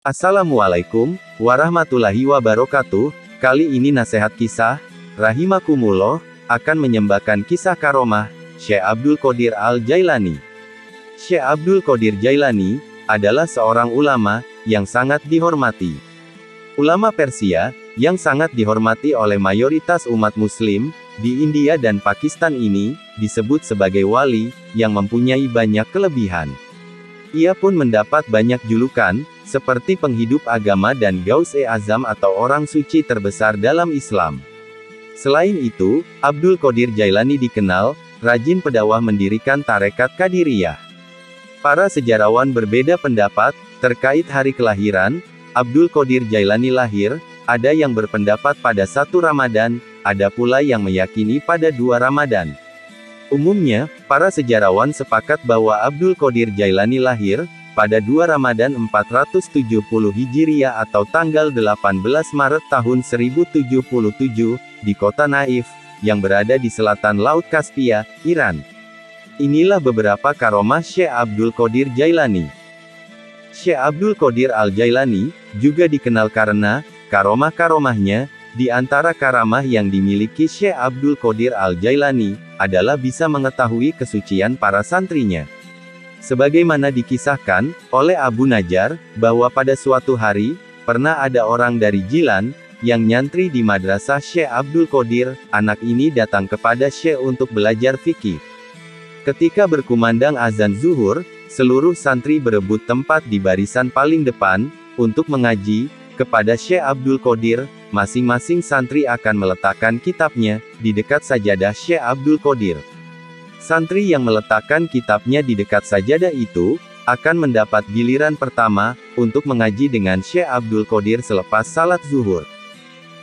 Assalamualaikum warahmatullahi wabarakatuh. Kali ini nasihat kisah, rahimakumullah, akan menyembahkan kisah karomah Syekh Abdul Qadir Al-Jailani. Syekh Abdul Qadir Jailani adalah seorang ulama yang sangat dihormati. Ulama Persia yang sangat dihormati oleh mayoritas umat muslim di India dan Pakistan ini disebut sebagai wali yang mempunyai banyak kelebihan. Ia pun mendapat banyak julukan seperti penghidup agama dan Gaus-e-Azam atau orang suci terbesar dalam Islam. Selain itu, Abdul Qadir Jailani dikenal rajin pendakwah mendirikan tarekat Qadiriyah. Para sejarawan berbeda pendapat terkait hari kelahiran Abdul Qadir Jailani lahir. Ada yang berpendapat pada 1 Ramadan, ada pula yang meyakini pada 2 Ramadan. Umumnya, para sejarawan sepakat bahwa Abdul Qadir Jailani lahir pada 2 Ramadan 470 Hijriah atau tanggal 18 Maret tahun 1077, di kota Naif, yang berada di selatan Laut Kaspia, Iran. Inilah beberapa karomah Syekh Abdul Qadir Jailani. Syekh Abdul Qadir Al-Jailani juga dikenal karena karomah-karomahnya. Di antara karamah yang dimiliki Syekh Abdul Qadir Al-Jailani adalah bisa mengetahui kesucian para santrinya. Sebagaimana dikisahkan oleh Abu Najjar, bahwa pada suatu hari, pernah ada orang dari Jilan, yang nyantri di madrasah Syekh Abdul Qadir. Anak ini datang kepada Syekh untuk belajar fikih. Ketika berkumandang azan zuhur, seluruh santri berebut tempat di barisan paling depan, untuk mengaji kepada Syekh Abdul Qadir. Masing-masing santri akan meletakkan kitabnya di dekat sajadah Syekh Abdul Qadir. Santri yang meletakkan kitabnya di dekat sajadah itu akan mendapat giliran pertama untuk mengaji dengan Syekh Abdul Qadir selepas salat zuhur.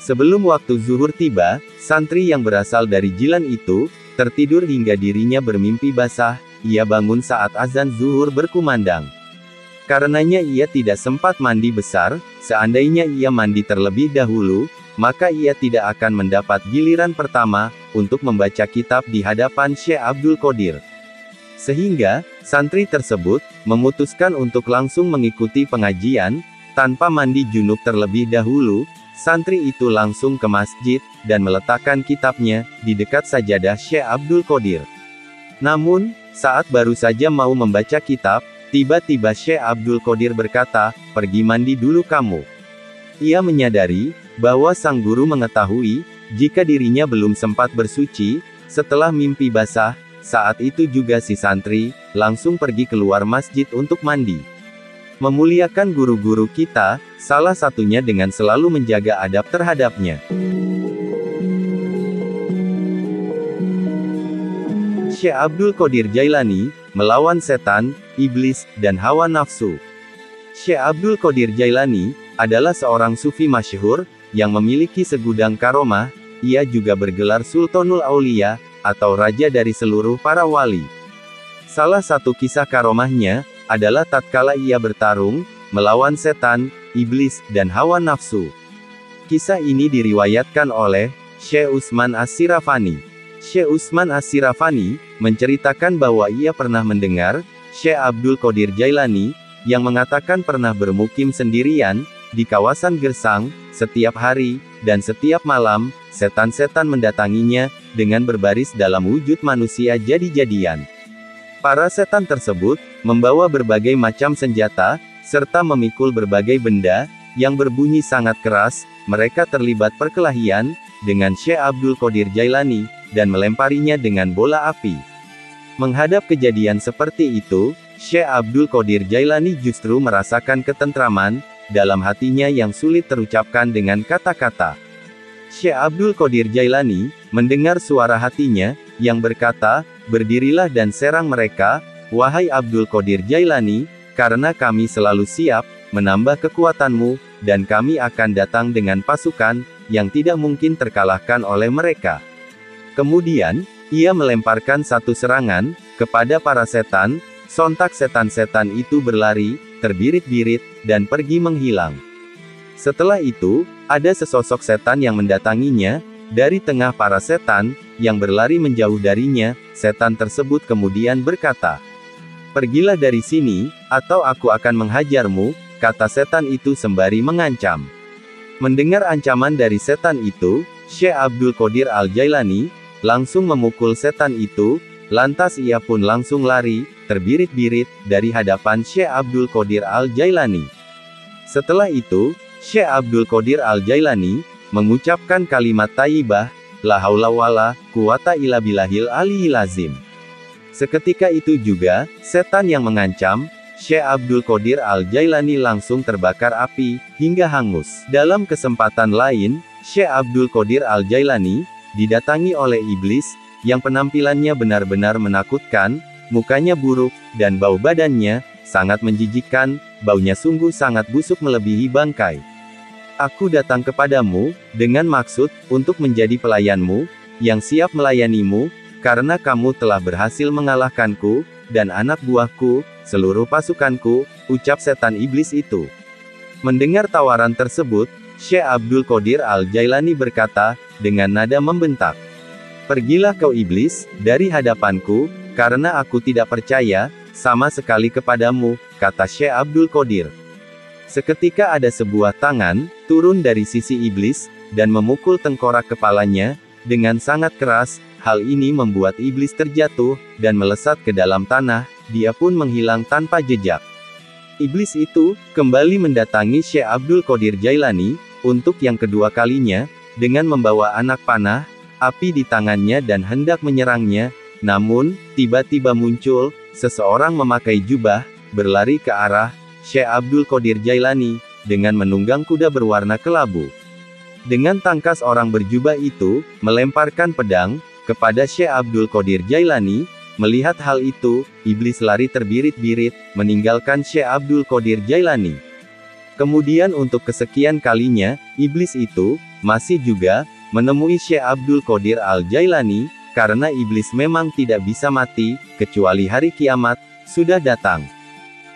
Sebelum waktu zuhur tiba, santri yang berasal dari Jilan itu tertidur hingga dirinya bermimpi basah. Ia bangun saat azan zuhur berkumandang. Karenanya ia tidak sempat mandi besar. Seandainya ia mandi terlebih dahulu, maka ia tidak akan mendapat giliran pertama untuk membaca kitab di hadapan Syekh Abdul Qadir. Sehingga, santri tersebut memutuskan untuk langsung mengikuti pengajian tanpa mandi junub terlebih dahulu. Santri itu langsung ke masjid dan meletakkan kitabnya di dekat sajadah Syekh Abdul Qadir. Namun, saat baru saja mau membaca kitab, tiba-tiba Syekh Abdul Qadir berkata, "Pergi mandi dulu kamu." Ia menyadari bahwa sang guru mengetahui jika dirinya belum sempat bersuci setelah mimpi basah. Saat itu juga si santri langsung pergi keluar masjid untuk mandi. Memuliakan guru-guru kita, salah satunya dengan selalu menjaga adab terhadapnya. Syekh Abdul Qadir Jailani melawan setan, iblis, dan hawa nafsu. Syekh Abdul Qadir Jailani adalah seorang sufi masyhur yang memiliki segudang karomah. Ia juga bergelar Sultanul Aulia atau raja dari seluruh para wali. Salah satu kisah karomahnya adalah tatkala ia bertarung melawan setan, iblis, dan hawa nafsu. Kisah ini diriwayatkan oleh Syekh Utsman As-Sirafani. Syekh Utsman As-Sirafani menceritakan bahwa ia pernah mendengar Syekh Abdul Qadir Jailani yang mengatakan pernah bermukim sendirian di kawasan Gersang. Setiap hari dan setiap malam, setan-setan mendatanginya dengan berbaris dalam wujud manusia jadi-jadian. Para setan tersebut membawa berbagai macam senjata serta memikul berbagai benda yang berbunyi sangat keras. Mereka terlibat perkelahian dengan Syekh Abdul Qadir Jailani dan melemparinya dengan bola api. Menghadap kejadian seperti itu, Syekh Abdul Qadir Jailani justru merasakan ketentraman dalam hatinya yang sulit terucapkan dengan kata-kata. Syekh Abdul Qadir Jailani mendengar suara hatinya yang berkata, "Berdirilah dan serang mereka, wahai Abdul Qadir Jailani, karena kami selalu siap menambah kekuatanmu, dan kami akan datang dengan pasukan yang tidak mungkin terkalahkan oleh mereka." Kemudian, ia melemparkan satu serangan kepada para setan. Sontak setan-setan itu berlari, terbirit-birit, dan pergi menghilang. Setelah itu, ada sesosok setan yang mendatanginya. Dari tengah para setan yang berlari menjauh darinya, setan tersebut kemudian berkata, "Pergilah dari sini, atau aku akan menghajarmu." kata setan itu sembari mengancam. Mendengar ancaman dari setan itu, Syekh Abdul Qadir Al-Jailani langsung memukul setan itu, lantas ia pun langsung lari, terbirit-birit, dari hadapan Syekh Abdul Qadir Al-Jailani. Setelah itu, Syekh Abdul Qadir Al-Jailani mengucapkan kalimat thayyibah, la haula wala quwata illa billahil aliyil azim. Seketika itu juga, setan yang mengancam Syekh Abdul Qadir Al-Jailani langsung terbakar api, hingga hangus. Dalam kesempatan lain, Syekh Abdul Qadir Al-Jailani didatangi oleh iblis, yang penampilannya benar-benar menakutkan, mukanya buruk, dan bau badannya sangat menjijikkan, baunya sungguh sangat busuk melebihi bangkai. Aku datang kepadamu, dengan maksud, untuk menjadi pelayanmu, yang siap melayanimu, karena kamu telah berhasil mengalahkanku, dan anak buahku, seluruh pasukanku, ucap setan iblis itu. Mendengar tawaran tersebut, Syekh Abdul Qadir Al-Jailani berkata, dengan nada membentak. Pergilah kau iblis, dari hadapanku, karena aku tidak percaya, sama sekali kepadamu, kata Syekh Abdul Qadir. Seketika ada sebuah tangan, turun dari sisi iblis, dan memukul tengkorak kepalanya, dengan sangat keras. Hal ini membuat iblis terjatuh, dan melesat ke dalam tanah, dia pun menghilang tanpa jejak. Iblis itu, kembali mendatangi Syekh Abdul Qadir Jailani, untuk yang kedua kalinya, dengan membawa anak panah, api di tangannya dan hendak menyerangnya, namun, tiba-tiba muncul, seseorang memakai jubah, berlari ke arah Syekh Abdul Qadir Jailani, dengan menunggang kuda berwarna kelabu. Dengan tangkas orang berjubah itu, melemparkan pedang, kepada Syekh Abdul Qadir Jailani. Melihat hal itu, iblis lari terbirit-birit, meninggalkan Syekh Abdul Qadir Jailani. Kemudian untuk kesekian kalinya, iblis itu, masih juga, menemui Syekh Abdul Qadir Al-Jailani, karena iblis memang tidak bisa mati, kecuali hari kiamat, sudah datang.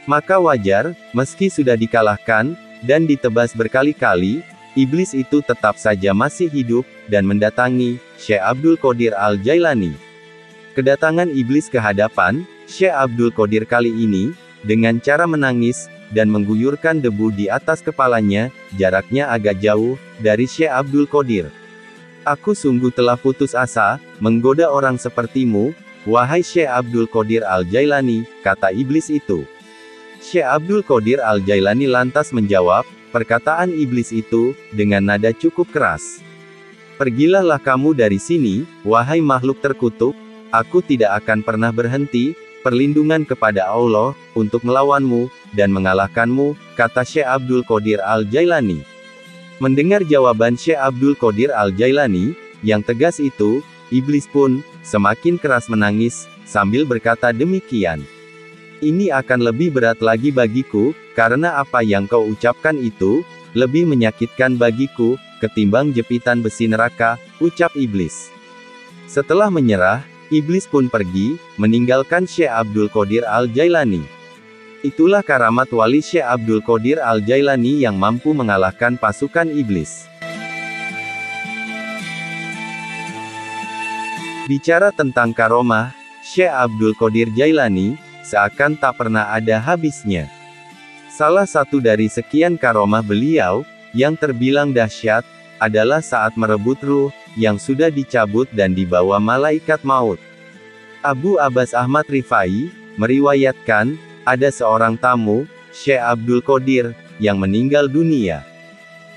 Maka wajar, meski sudah dikalahkan, dan ditebas berkali-kali, iblis itu tetap saja masih hidup, dan mendatangi Syekh Abdul Qadir Al-Jailani. Kedatangan iblis ke hadapan Syekh Abdul Qadir kali ini, dengan cara menangis, dan mengguyurkan debu di atas kepalanya, jaraknya agak jauh, dari Syekh Abdul Qadir. Aku sungguh telah putus asa, menggoda orang sepertimu, wahai Syekh Abdul Qadir Al-Jailani, kata iblis itu. Syekh Abdul Qadir Al-Jailani lantas menjawab, perkataan iblis itu, dengan nada cukup keras. Pergilah kamu dari sini, wahai makhluk terkutuk, aku tidak akan pernah berhenti, perlindungan kepada Allah, untuk melawanmu, dan mengalahkanmu, kata Syekh Abdul Qadir Al-Jailani. Mendengar jawaban Syekh Abdul Qadir Al-Jailani, yang tegas itu, iblis pun, semakin keras menangis, sambil berkata demikian. Ini akan lebih berat lagi bagiku, karena apa yang kau ucapkan itu, lebih menyakitkan bagiku, ketimbang jepitan besi neraka, ucap iblis. Setelah menyerah, iblis pun pergi, meninggalkan Syekh Abdul Qadir Al-Jailani. Itulah karamat wali Syekh Abdul Qadir Al-Jailani yang mampu mengalahkan pasukan iblis. Bicara tentang karomah, Syekh Abdul Qadir Jailani, seakan tak pernah ada habisnya. Salah satu dari sekian karomah beliau, yang terbilang dahsyat, adalah saat merebut ruh, yang sudah dicabut dan dibawa malaikat maut. Abu Abbas Ahmad Rifai, meriwayatkan, ada seorang tamu, Syekh Abdul Qadir, yang meninggal dunia.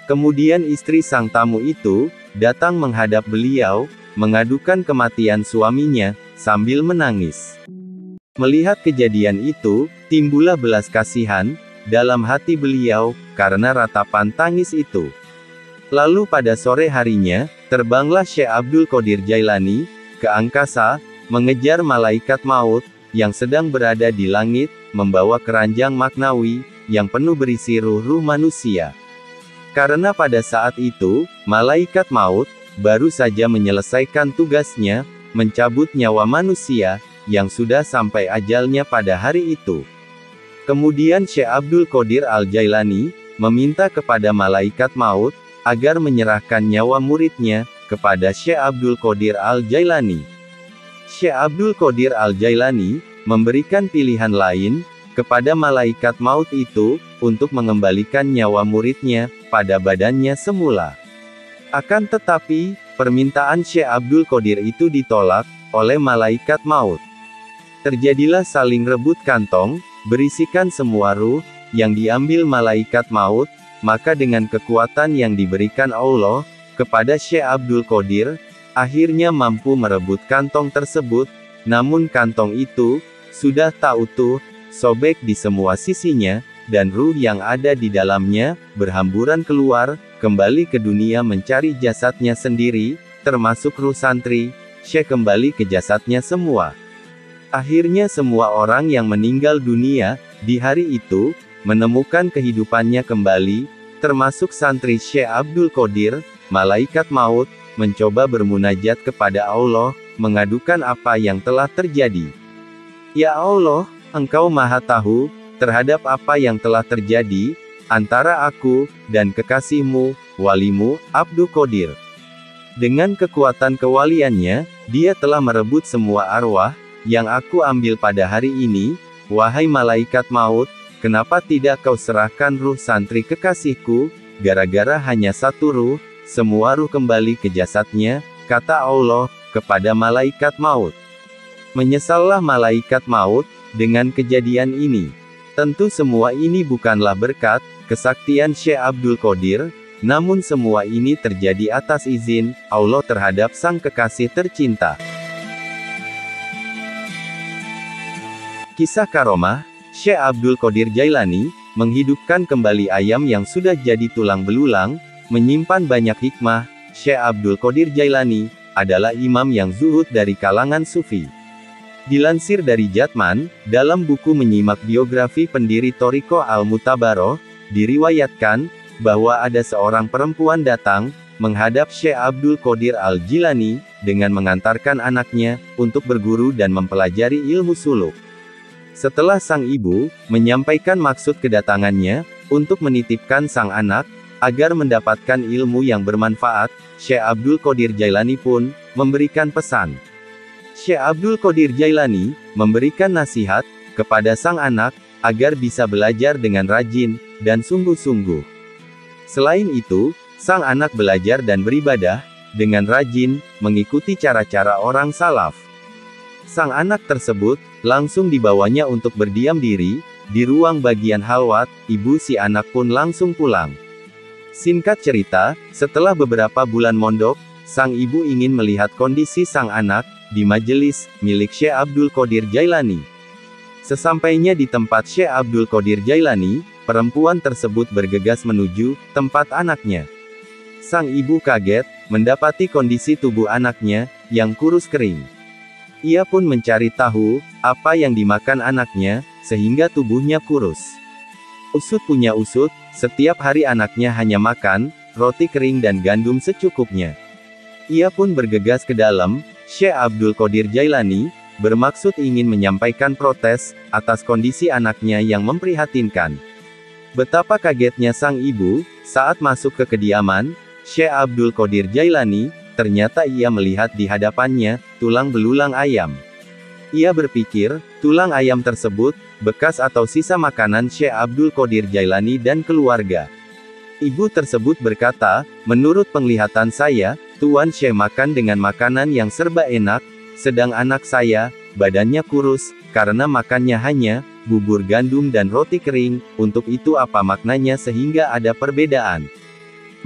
Kemudian istri sang tamu itu, datang menghadap beliau, mengadukan kematian suaminya, sambil menangis. Melihat kejadian itu, timbullah belas kasihan, dalam hati beliau, karena ratapan tangis itu. Lalu pada sore harinya, terbanglah Syekh Abdul Qadir Jailani, ke angkasa, mengejar malaikat maut, yang sedang berada di langit, membawa keranjang maknawi, yang penuh berisi ruh-ruh manusia. Karena pada saat itu, malaikat maut, baru saja menyelesaikan tugasnya, mencabut nyawa manusia, yang sudah sampai ajalnya pada hari itu. Kemudian Syekh Abdul Qadir Al-Jailani, meminta kepada malaikat maut, agar menyerahkan nyawa muridnya, kepada Syekh Abdul Qadir Al-Jailani. Syekh Abdul Qadir Al-Jailani, memberikan pilihan lain, kepada malaikat maut itu, untuk mengembalikan nyawa muridnya, pada badannya semula. Akan tetapi, permintaan Syekh Abdul Qadir itu ditolak, oleh malaikat maut. Terjadilah saling rebut kantong, berisikan semua ruh, yang diambil malaikat maut, maka dengan kekuatan yang diberikan Allah, kepada Syekh Abdul Qadir, akhirnya mampu merebut kantong tersebut, namun kantong itu, sudah tak utuh, sobek di semua sisinya, dan ruh yang ada di dalamnya, berhamburan keluar, kembali ke dunia mencari jasadnya sendiri, termasuk ruh santri, Syekh kembali ke jasadnya semua. Akhirnya semua orang yang meninggal dunia, di hari itu, menemukan kehidupannya kembali, termasuk santri Syekh Abdul Qadir. Malaikat maut, mencoba bermunajat kepada Allah, mengadukan apa yang telah terjadi. Ya Allah, Engkau Maha Tahu, terhadap apa yang telah terjadi, antara aku, dan kekasihmu, walimu, Abdul Qadir. Dengan kekuatan kewaliannya, dia telah merebut semua arwah, yang aku ambil pada hari ini, wahai malaikat maut, kenapa tidak kau serahkan ruh santri kekasihku, gara-gara hanya satu ruh, semua ruh kembali ke jasadnya, kata Allah, kepada malaikat maut. Menyesallah malaikat maut, dengan kejadian ini. Tentu semua ini bukanlah berkat, kesaktian Syekh Abdul Qadir, namun semua ini terjadi atas izin, Allah terhadap sang kekasih tercinta. Kisah karomah, Syekh Abdul Qadir Jailani, menghidupkan kembali ayam yang sudah jadi tulang belulang, menyimpan banyak hikmah. Syekh Abdul Qadir Jailani, adalah imam yang zuhud dari kalangan sufi. Dilansir dari Jatman, dalam buku menyimak biografi pendiri Thariqah Al-Mutabaroh, diriwayatkan, bahwa ada seorang perempuan datang, menghadap Syekh Abdul Qadir Al-Jilani, dengan mengantarkan anaknya, untuk berguru dan mempelajari ilmu suluk. Setelah sang ibu, menyampaikan maksud kedatangannya, untuk menitipkan sang anak, agar mendapatkan ilmu yang bermanfaat, Syekh Abdul Qadir Jailani pun, memberikan pesan. Syekh Abdul Qadir Jailani, memberikan nasihat, kepada sang anak, agar bisa belajar dengan rajin, dan sungguh-sungguh. Selain itu, sang anak belajar dan beribadah, dengan rajin, mengikuti cara-cara orang salaf. Sang anak tersebut, langsung dibawanya untuk berdiam diri, di ruang bagian halwat, ibu si anak pun langsung pulang. Singkat cerita, setelah beberapa bulan mondok, sang ibu ingin melihat kondisi sang anak, di majelis, milik Syekh Abdul Qadir Jailani. Sesampainya di tempat Syekh Abdul Qadir Jailani, perempuan tersebut bergegas menuju, tempat anaknya. Sang ibu kaget, mendapati kondisi tubuh anaknya, yang kurus kering. Ia pun mencari tahu, apa yang dimakan anaknya, sehingga tubuhnya kurus. Usut punya usut, setiap hari anaknya hanya makan, roti kering dan gandum secukupnya. Ia pun bergegas ke dalam, Syekh Abdul Qadir Jailani, bermaksud ingin menyampaikan protes, atas kondisi anaknya yang memprihatinkan. Betapa kagetnya sang ibu, saat masuk ke kediaman, Syekh Abdul Qadir Jailani, ternyata ia melihat di hadapannya, tulang belulang ayam. Ia berpikir, tulang ayam tersebut, bekas atau sisa makanan Syekh Abdul Qadir Jailani dan keluarga. Ibu tersebut berkata, menurut penglihatan saya, Tuan Syekh makan dengan makanan yang serba enak, sedang anak saya, badannya kurus, karena makannya hanya, bubur gandum dan roti kering, untuk itu apa maknanya sehingga ada perbedaan.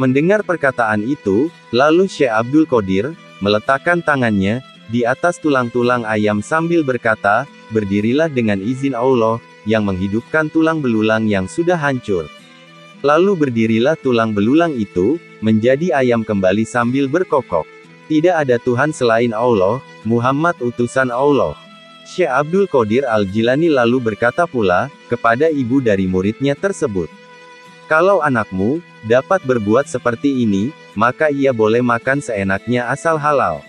Mendengar perkataan itu, lalu Syekh Abdul Qadir, meletakkan tangannya, di atas tulang-tulang ayam sambil berkata, berdirilah dengan izin Allah, yang menghidupkan tulang belulang yang sudah hancur. Lalu berdirilah tulang belulang itu, menjadi ayam kembali sambil berkokok. Tidak ada Tuhan selain Allah, Muhammad utusan Allah. Syekh Abdul Qadir Al-Jilani lalu berkata pula, kepada ibu dari muridnya tersebut. Kalau anakmu, dapat berbuat seperti ini, maka ia boleh makan seenaknya asal halal.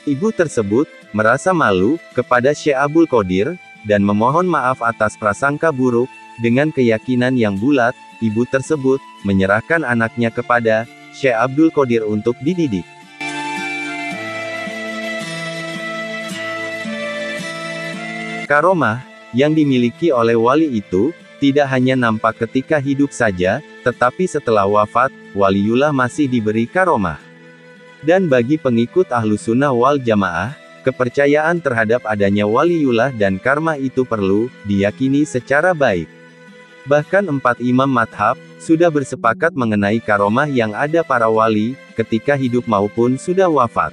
Ibu tersebut, merasa malu, kepada Syekh Abdul Qadir, dan memohon maaf atas prasangka buruk, dengan keyakinan yang bulat, ibu tersebut, menyerahkan anaknya kepada Syekh Abdul Qadir untuk dididik. Karomah, yang dimiliki oleh wali itu, tidak hanya nampak ketika hidup saja, tetapi setelah wafat, waliullah masih diberi karomah. Dan bagi pengikut Ahlussunnah wal Jamaah, kepercayaan terhadap adanya waliullah dan karma itu perlu diyakini secara baik. Bahkan 4 imam madhab sudah bersepakat mengenai karomah yang ada para wali, ketika hidup maupun sudah wafat.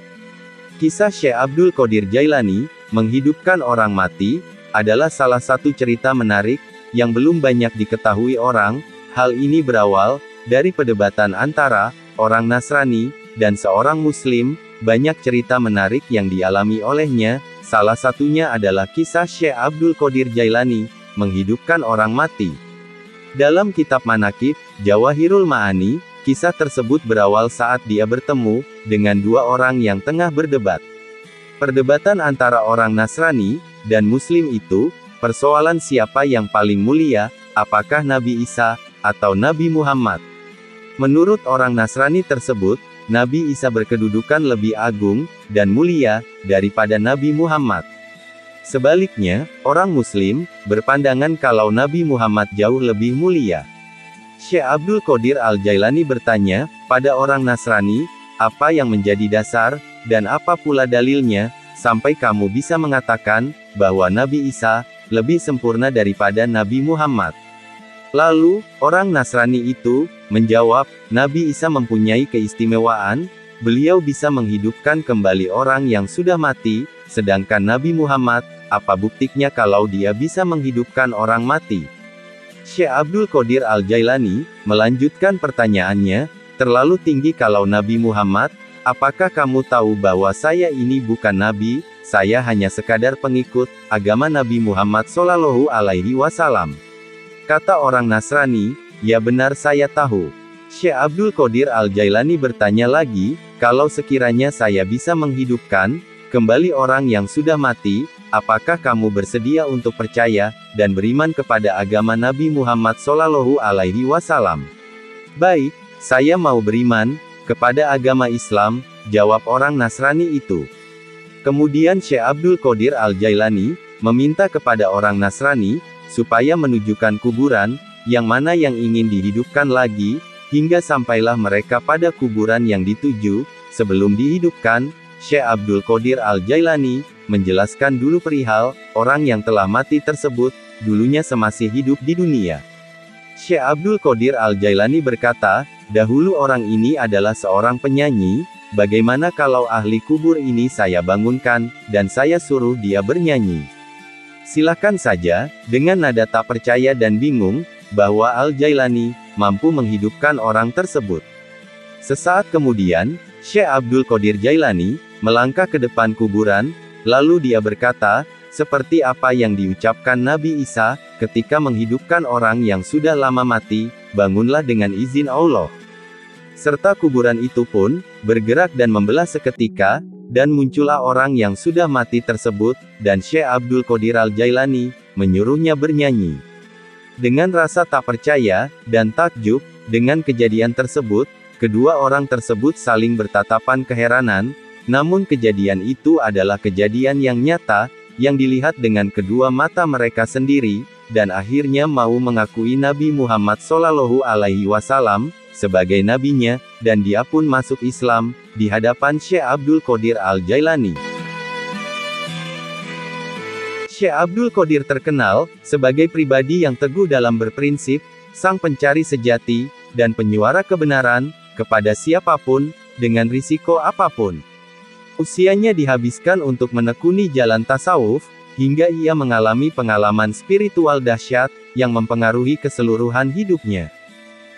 Kisah Syekh Abdul Qadir Jailani, menghidupkan orang mati, adalah salah satu cerita menarik, yang belum banyak diketahui orang. Hal ini berawal dari perdebatan antara orang Nasrani dan seorang Muslim. Banyak cerita menarik yang dialami olehnya, salah satunya adalah kisah Syekh Abdul Qadir Jailani, menghidupkan orang mati. Dalam kitab Manaqib, Jawahirul Ma'ani, kisah tersebut berawal saat dia bertemu dengan 2 orang yang tengah berdebat. Perdebatan antara orang Nasrani dan Muslim itu, persoalan siapa yang paling mulia, apakah Nabi Isa atau Nabi Muhammad. Menurut orang Nasrani tersebut, Nabi Isa berkedudukan lebih agung dan mulia daripada Nabi Muhammad. Sebaliknya, orang Muslim berpandangan kalau Nabi Muhammad jauh lebih mulia. Syekh Abdul Qadir Al-Jailani bertanya pada orang Nasrani, apa yang menjadi dasar, dan apa pula dalilnya, sampai kamu bisa mengatakan bahwa Nabi Isa lebih sempurna daripada Nabi Muhammad. Lalu, orang Nasrani itu menjawab, Nabi Isa mempunyai keistimewaan, beliau bisa menghidupkan kembali orang yang sudah mati, sedangkan Nabi Muhammad, apa buktinya kalau dia bisa menghidupkan orang mati? Syekh Abdul Qadir Al-Jailani melanjutkan pertanyaannya, terlalu tinggi kalau Nabi Muhammad, apakah kamu tahu bahwa saya ini bukan Nabi, saya hanya sekadar pengikut agama Nabi Muhammad Shallallahu Alaihi Wasallam. Kata orang Nasrani, ya benar saya tahu. Syekh Abdul Qadir Al-Jailani bertanya lagi, kalau sekiranya saya bisa menghidupkan kembali orang yang sudah mati, apakah kamu bersedia untuk percaya dan beriman kepada agama Nabi Muhammad Shallallahu Alaihi Wasallam? Baik, saya mau beriman kepada agama Islam, jawab orang Nasrani itu. Kemudian Syekh Abdul Qadir Al-Jailani meminta kepada orang Nasrani supaya menunjukkan kuburan yang mana yang ingin dihidupkan lagi, hingga sampailah mereka pada kuburan yang dituju. Sebelum dihidupkan, Syekh Abdul Qadir Al-Jailani menjelaskan dulu perihal orang yang telah mati tersebut, dulunya semasih hidup di dunia. Syekh Abdul Qadir Al-Jailani berkata, dahulu orang ini adalah seorang penyanyi, bagaimana kalau ahli kubur ini saya bangunkan, dan saya suruh dia bernyanyi? Silakan saja, dengan nada tak percaya dan bingung, bahwa Al-Jailani mampu menghidupkan orang tersebut. Sesaat kemudian, Syekh Abdul Qadir Jailani melangkah ke depan kuburan, lalu dia berkata, seperti apa yang diucapkan Nabi Isa, ketika menghidupkan orang yang sudah lama mati, bangunlah dengan izin Allah. Serta kuburan itu pun bergerak dan membelah seketika, dan muncullah orang yang sudah mati tersebut, dan Syekh Abdul Qadir Al-Jailani menyuruhnya bernyanyi. Dengan rasa tak percaya dan takjub dengan kejadian tersebut, kedua orang tersebut saling bertatapan keheranan, namun kejadian itu adalah kejadian yang nyata, yang dilihat dengan kedua mata mereka sendiri, dan akhirnya mau mengakui Nabi Muhammad Shallallahu Alaihi Wasallam sebagai nabinya, dan dia pun masuk Islam di hadapan Syekh Abdul Qadir Al-Jailani. Syekh Abdul Qadir terkenal sebagai pribadi yang teguh dalam berprinsip, sang pencari sejati dan penyuara kebenaran kepada siapapun dengan risiko apapun. Usianya dihabiskan untuk menekuni jalan tasawuf, hingga ia mengalami pengalaman spiritual dahsyat yang mempengaruhi keseluruhan hidupnya.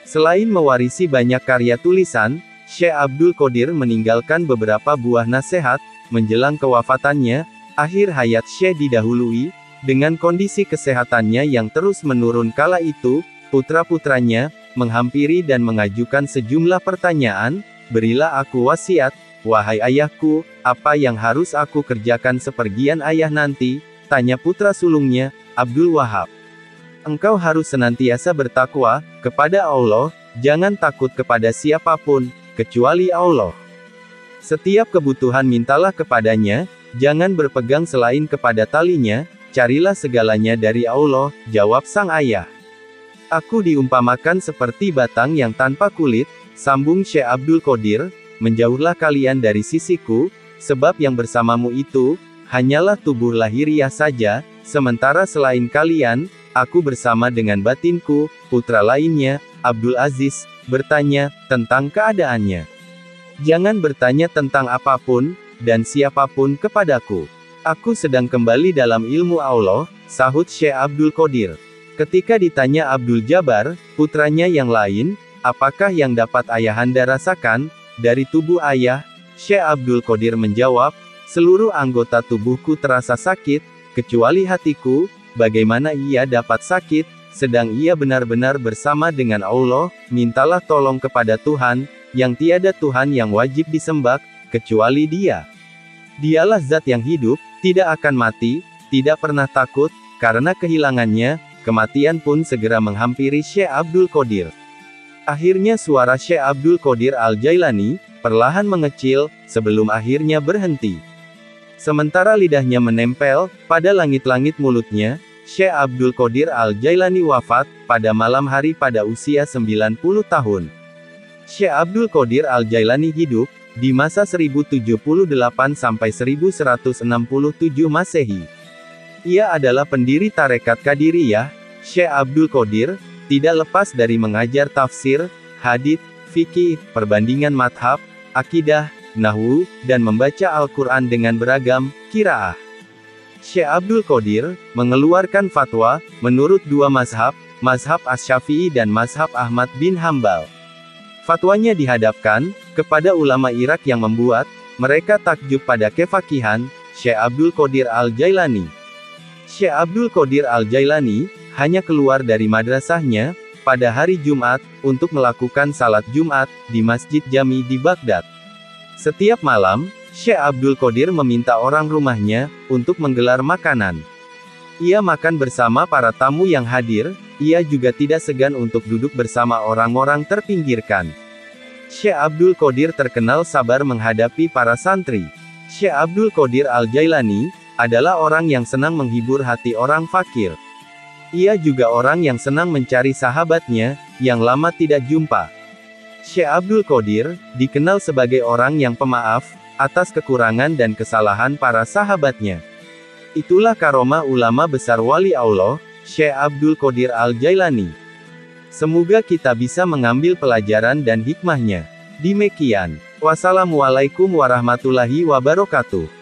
Selain mewarisi banyak karya tulisan, Syekh Abdul Qadir meninggalkan beberapa buah nasihat. Menjelang kewafatannya, akhir hayat Syekh didahului dengan kondisi kesehatannya yang terus menurun. Kala itu, putra-putranya menghampiri dan mengajukan sejumlah pertanyaan. Berilah aku wasiat, wahai ayahku, apa yang harus aku kerjakan sepergian ayah nanti? Tanya putra sulungnya, Abdul Wahab. Engkau harus senantiasa bertakwa kepada Allah, jangan takut kepada siapapun, kecuali Allah. Setiap kebutuhan mintalah kepadanya, jangan berpegang selain kepada talinya, carilah segalanya dari Allah, jawab sang ayah. Aku diumpamakan seperti batang yang tanpa kulit, sambung Syekh Abdul Qadir, menjauhlah kalian dari sisiku, sebab yang bersamamu itu, hanyalah tubuh lahiriah saja, sementara selain kalian, aku bersama dengan batinku. Putra lainnya, Abdul Aziz, bertanya, tentang keadaannya. Jangan bertanya tentang apapun, dan siapapun kepadaku. Aku sedang kembali dalam ilmu Allah, sahut Syekh Abdul Qadir. Ketika ditanya Abdul Jabbar, putranya yang lain, apakah yang dapat ayahanda rasakan, dari tubuh ayah? Syekh Abdul Qadir menjawab, seluruh anggota tubuhku terasa sakit, kecuali hatiku. Bagaimana ia dapat sakit, sedang ia benar-benar bersama dengan Allah? Mintalah tolong kepada Tuhan, yang tiada Tuhan yang wajib disembah, kecuali Dia. Dialah zat yang hidup, tidak akan mati, tidak pernah takut, karena kehilangannya, kematian pun segera menghampiri Syekh Abdul Qadir. Akhirnya suara Syekh Abdul Qadir Al-Jailani, perlahan mengecil, sebelum akhirnya berhenti. Sementara lidahnya menempel, pada langit-langit mulutnya, Syekh Abdul Qadir Al-Jailani wafat, pada malam hari pada usia 90 tahun. Syekh Abdul Qadir Al-Jailani hidup, di masa 1078 sampai 1167 Masehi. Ia adalah pendiri tarekat Qadiriyah. Syekh Abdul Qadir tidak lepas dari mengajar tafsir, hadits, fikih, perbandingan madhab, akidah, nahwu, dan membaca Al-Quran dengan beragam qiraah. Syekh Abdul Qadir mengeluarkan fatwa menurut dua mazhab, mazhab Asy-Syafi'i dan mazhab Ahmad bin Hambal. Fatwanya dihadapkan kepada ulama Irak yang membuat mereka takjub pada kefakihan Syekh Abdul Qadir Al-Jailani. Syekh Abdul Qadir Al-Jailani hanya keluar dari madrasahnya pada hari Jumat untuk melakukan salat Jumat di Masjid Jami di Baghdad. Setiap malam, Syekh Abdul Qadir meminta orang rumahnya untuk menggelar makanan. Ia makan bersama para tamu yang hadir. Ia juga tidak segan untuk duduk bersama orang-orang terpinggirkan. Syekh Abdul Qadir terkenal sabar menghadapi para santri. Syekh Abdul Qadir Al-Jailani adalah orang yang senang menghibur hati orang fakir. Ia juga orang yang senang mencari sahabatnya, yang lama tidak jumpa. Syekh Abdul Qadir dikenal sebagai orang yang pemaaf, atas kekurangan dan kesalahan para sahabatnya. Itulah karomah ulama besar wali Allah, Syekh Abdul Qadir Al-Jailani. Semoga kita bisa mengambil pelajaran dan hikmahnya. Demikian. Wassalamualaikum warahmatullahi wabarakatuh.